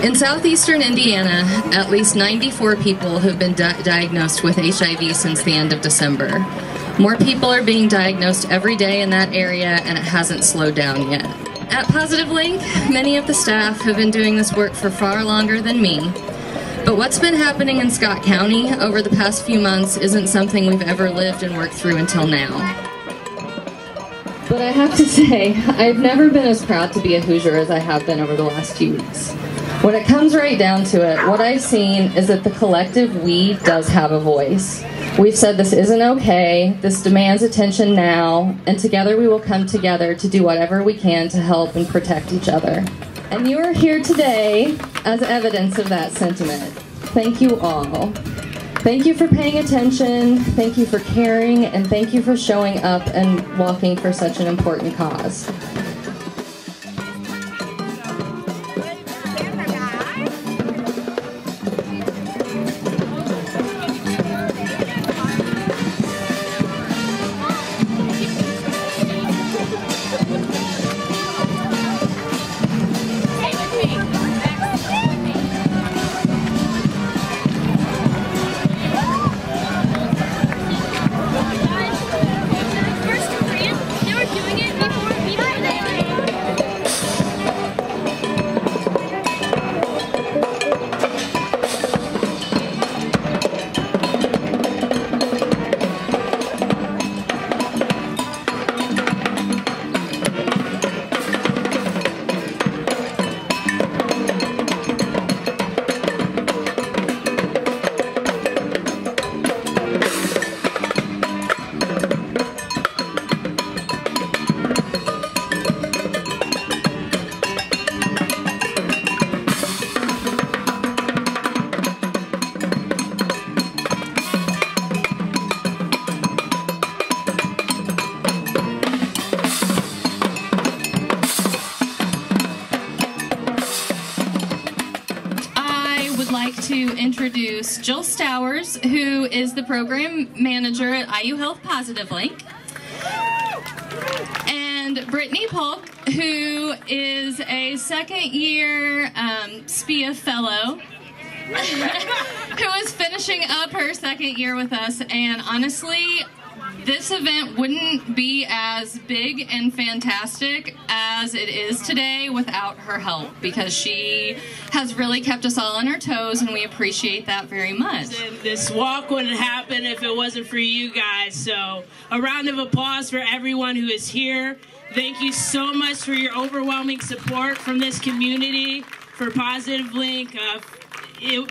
In southeastern Indiana, at least 94 people have been diagnosed with HIV since the end of December. More people are being diagnosed every day in that area, and it hasn't slowed down yet. At Positive Link, many of the staff have been doing this work for far longer than me. But what's been happening in Scott County over the past few months isn't something we've ever lived and worked through until now. But I have to say, I've never been as proud to be a Hoosier as I have been over the last few weeks. When it comes right down to it, what I've seen is that the collective we does have a voice. We've said this isn't okay, this demands attention now, and together we will come together to do whatever we can to help and protect each other. And you are here today as evidence of that sentiment. Thank you all. Thank you for paying attention, thank you for caring, and thank you for showing up and walking for such an important cause. Introduce Jill Stowers, who is the program manager at IU Health Positive Link, and Brittany Polk, who is a second-year SPIA fellow, who is finishing up her second year with us. And honestly, this event wouldn't be as big and fantastic as it is today without her help, because she has really kept us all on our toes, and we appreciate that very much. This walk wouldn't happen if it wasn't for you guys, so a round of applause for everyone who is here. Thank you so much for your overwhelming support from this community for Positive Link.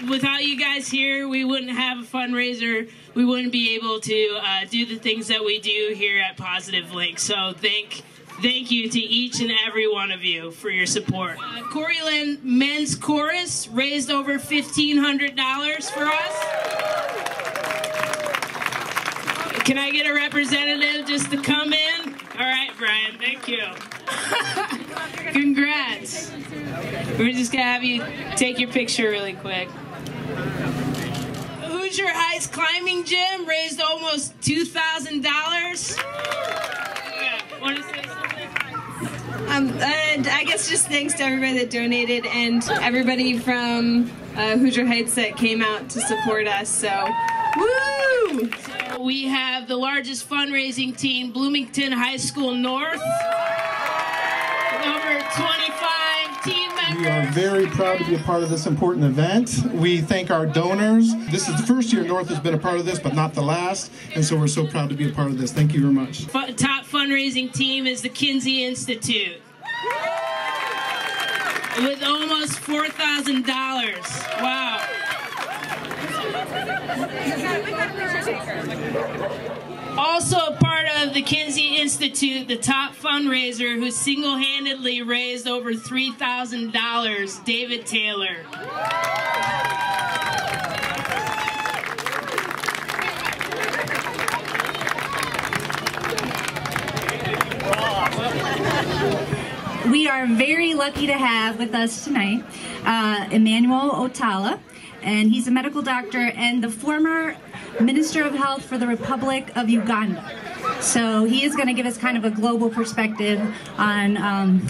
Without you guys here, we wouldn't have a fundraiser. We wouldn't be able to do the things that we do here at Positive Link. So thank you to each and every one of you for your support. Coreyland Men's Chorus raised over $1,500 for us. Can I get a representative just to come in? All right, Brian, thank you. Congrats. We're just gonna have you take your picture really quick. Hoosier Heights Climbing Gym raised almost $2,000. Want to say something? And I guess just thanks to everybody that donated and everybody from Hoosier Heights that came out to support us. So, woo! So we have the largest fundraising team, Bloomington High School North. Over 25 team members. We are very proud to be a part of this important event. We thank our donors. This is the first year North has been a part of this, but not the last, and so we're so proud to be a part of this. Thank you very much. Top fundraising team is the Kinsey Institute, with almost $4,000. Wow. Also a part of the Kinsey Institute, the top fundraiser who single-handedly raised over $3,000, David Taylor. We are very lucky to have with us tonight Emmanuel Otala, and he's a medical doctor and the former Minister of Health for the Republic of Uganda. So he is going to give us kind of a global perspective on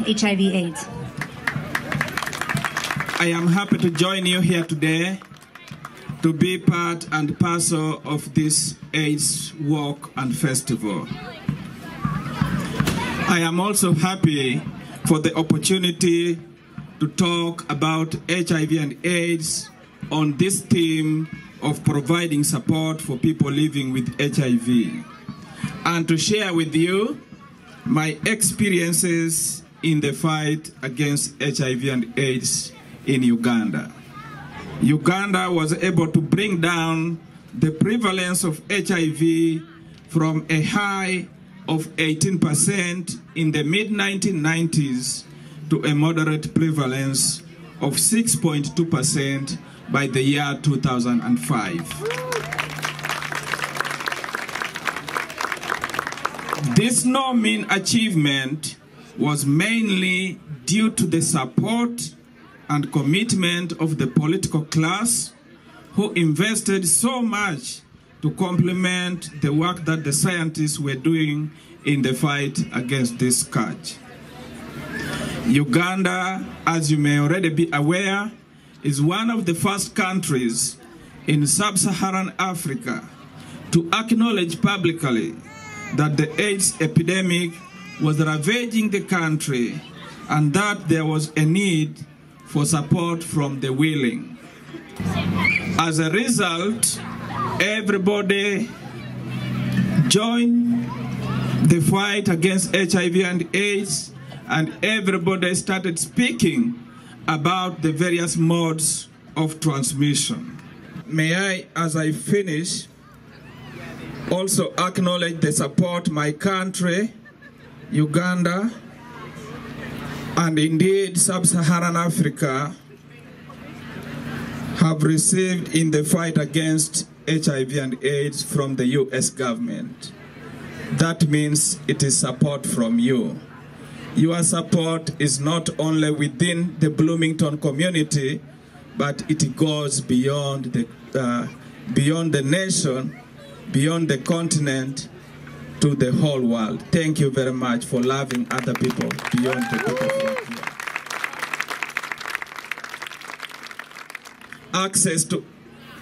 HIV/AIDS. I am happy to join you here today to be part and parcel of this AIDS Walk and Festival. I am also happy for the opportunity to talk about HIV and AIDS on this theme of providing support for people living with HIV, and to share with you my experiences in the fight against HIV and AIDS in Uganda. Uganda was able to bring down the prevalence of HIV from a high of 18% in the mid-1990s to a moderate prevalence of 6.2% by the year 2005. This no mean achievement was mainly due to the support and commitment of the political class, who invested so much to complement the work that the scientists were doing in the fight against this scourge. Uganda, as you may already be aware, is one of the first countries in sub-Saharan Africa to acknowledge publicly that the AIDS epidemic was ravaging the country and that there was a need for support from the willing. As a result, everybody joined the fight against HIV and AIDS, and everybody started speaking about the various modes of transmission. May I, as I finish, also acknowledge the support my country, Uganda, and indeed sub-Saharan Africa have received in the fight against HIV and AIDS from the US government. That means it is support from you. Your support is not only within the Bloomington community, but it goes beyond the nation, beyond the continent, to the whole world. Thank you very much for loving other people beyond the people from here. Access to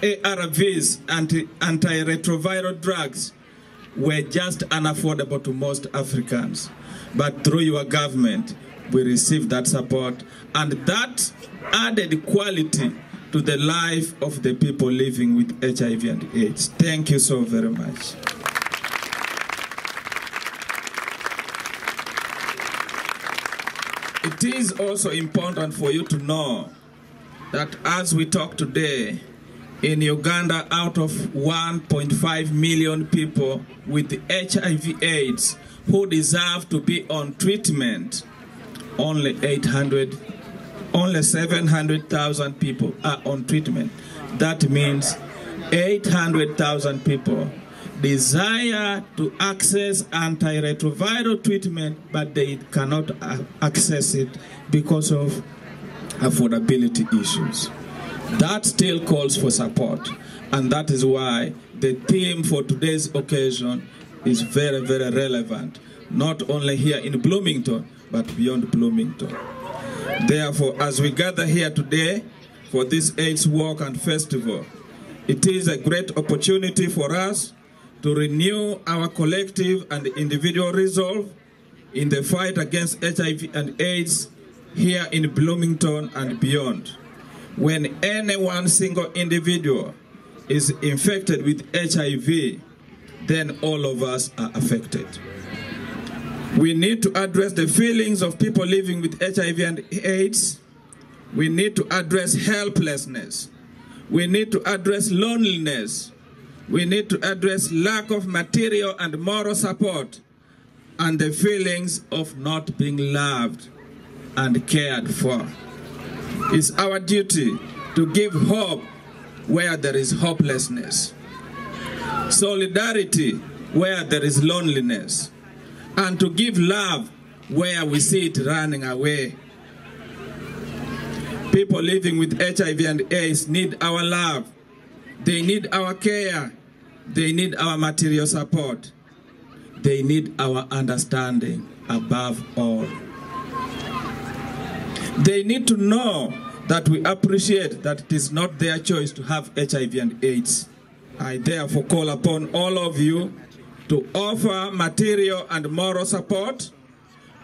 ARVs, antiretroviral drugs, were just unaffordable to most Africans. But through your government, we received that support, and that added quality to the life of the people living with HIV and AIDS. Thank you so very much. It is also important for you to know that as we talk today, in Uganda, out of 1.5 million people with HIV/AIDS who deserve to be on treatment, only 700,000 people are on treatment. That means 800,000 people desire to access antiretroviral treatment, but they cannot access it because of affordability issues. That still calls for support, and that is why the theme for today's occasion is very, very relevant, not only here in Bloomington, but beyond Bloomington. Therefore, as we gather here today for this AIDS Walk and Festival, it is a great opportunity for us to renew our collective and individual resolve in the fight against HIV and AIDS here in Bloomington and beyond. When any one single individual is infected with HIV, then all of us are affected. We need to address the feelings of people living with HIV and AIDS. We need to address helplessness. We need to address loneliness. We need to address lack of material and moral support and the feelings of not being loved and cared for. It's our duty to give hope where there is hopelessness, solidarity where there is loneliness, and to give love where we see it running away. People living with HIV and AIDS need our love. They need our care. They need our material support. They need our understanding above all. They need to know that we appreciate that it is not their choice to have HIV and AIDS. I therefore call upon all of you to offer material and moral support,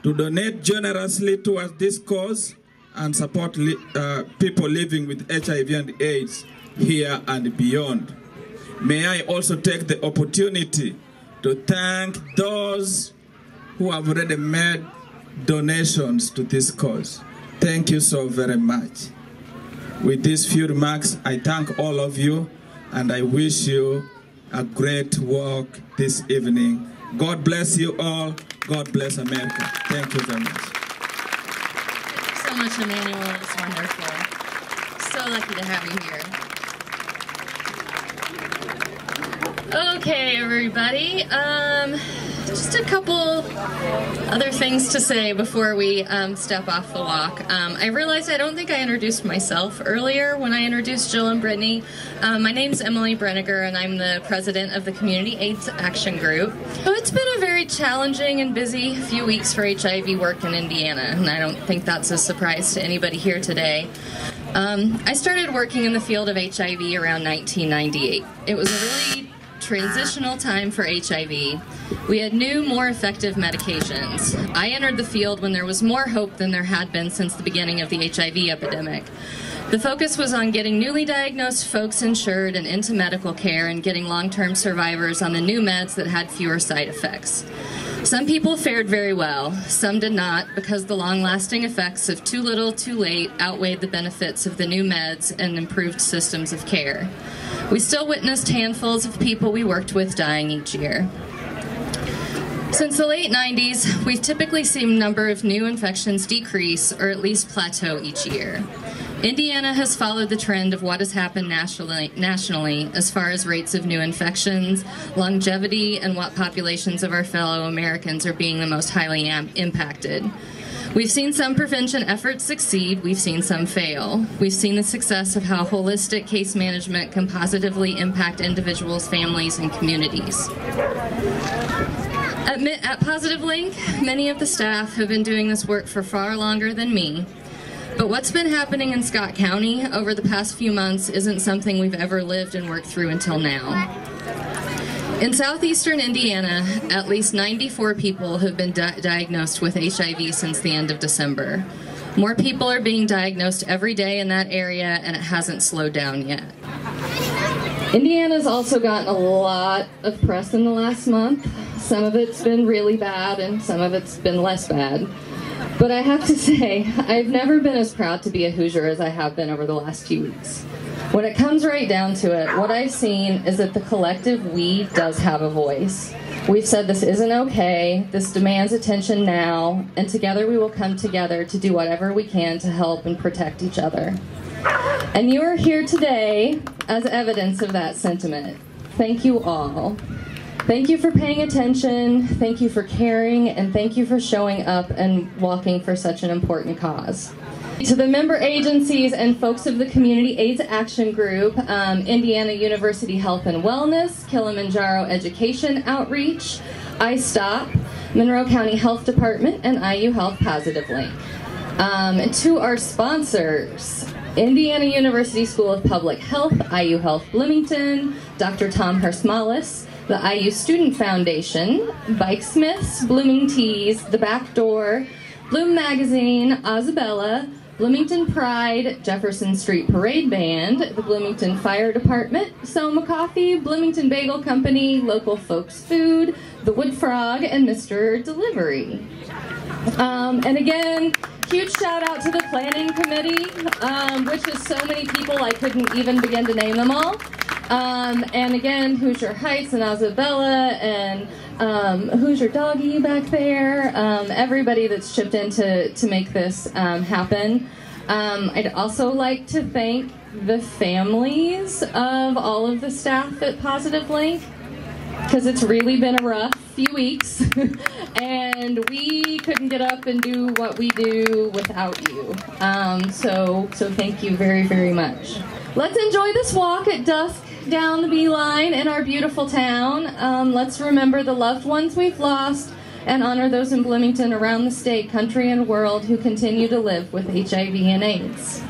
to donate generously towards this cause, and support people living with HIV and AIDS here and beyond. May I also take the opportunity to thank those who have already made donations to this cause. Thank you so very much. With these few remarks, I thank all of you, and I wish you a great walk this evening. God bless you all. God bless America. Thank you very much. Thank you so much, Emmanuel. It was wonderful. So lucky to have you here. Okay, everybody. Just a couple other things to say before we step off the walk. I realized I don't think I introduced myself earlier when I introduced Jill and Brittany. My name's Emily Brenniger, and I'm the president of the Community AIDS Action Group. So it's been a very challenging and busy few weeks for HIV work in Indiana, and I don't think that's a surprise to anybody here today. I started working in the field of HIV around 1998. It was a really transitional time for HIV. We had new, more effective medications. I entered the field when there was more hope than there had been since the beginning of the HIV epidemic. The focus was on getting newly diagnosed folks insured and into medical care and getting long-term survivors on the new meds that had fewer side effects. Some people fared very well, some did not, because the long-lasting effects of too little, too late outweighed the benefits of the new meds and improved systems of care. We still witnessed handfuls of people we worked with dying each year. Since the late 90s, we've typically seen the number of new infections decrease or at least plateau each year. Indiana has followed the trend of what has happened nationally as far as rates of new infections, longevity, and what populations of our fellow Americans are being the most highly impacted. We've seen some prevention efforts succeed, we've seen some fail. We've seen the success of how holistic case management can positively impact individuals, families, and communities. At Positive Link, many of the staff have been doing this work for far longer than me. But what's been happening in Scott County over the past few months isn't something we've ever lived and worked through until now. In southeastern Indiana, at least 94 people have been diagnosed with HIV since the end of December. More people are being diagnosed every day in that area, and it hasn't slowed down yet. Indiana's also gotten a lot of press in the last month. Some of it's been really bad, and some of it's been less bad. But I have to say, I've never been as proud to be a Hoosier as I have been over the last few weeks. When it comes right down to it, what I've seen is that the collective we does have a voice. We've said this isn't okay, this demands attention now, and together we will come together to do whatever we can to help and protect each other. And you are here today as evidence of that sentiment. Thank you all. Thank you for paying attention, thank you for caring, and thank you for showing up and walking for such an important cause. To the member agencies and folks of the Community AIDS Action Group, Indiana University Health and Wellness, Kilimanjaro Education Outreach, iStop, Monroe County Health Department, and IU Health Positive Link. To our sponsors, Indiana University School of Public Health, IU Health Bloomington, Dr. Tom Hersmalis, the IU Student Foundation, Bikesmiths, Blooming Tees, The Back Door, Bloom Magazine, Isabella, Bloomington Pride, Jefferson Street Parade Band, the Bloomington Fire Department, Soma Coffee, Bloomington Bagel Company, Local Folks Food, The Wood Frog, and Mr. Delivery. And again, huge shout out to the Planning Committee, which is so many people I couldn't even begin to name them all. And again, Hoosier Heights and Isabella and Hoosier Doggy back there, everybody that's chipped in to make this happen. I'd also like to thank the families of all of the staff at Positive Link, because it's really been a rough few weeks, and we couldn't get up and do what we do without you. So thank you very, very much. Let's enjoy this walk at dusk down the beeline in our beautiful town. Let's remember the loved ones we've lost, and honor those in Bloomington, around the state, country, and world who continue to live with HIV and AIDS.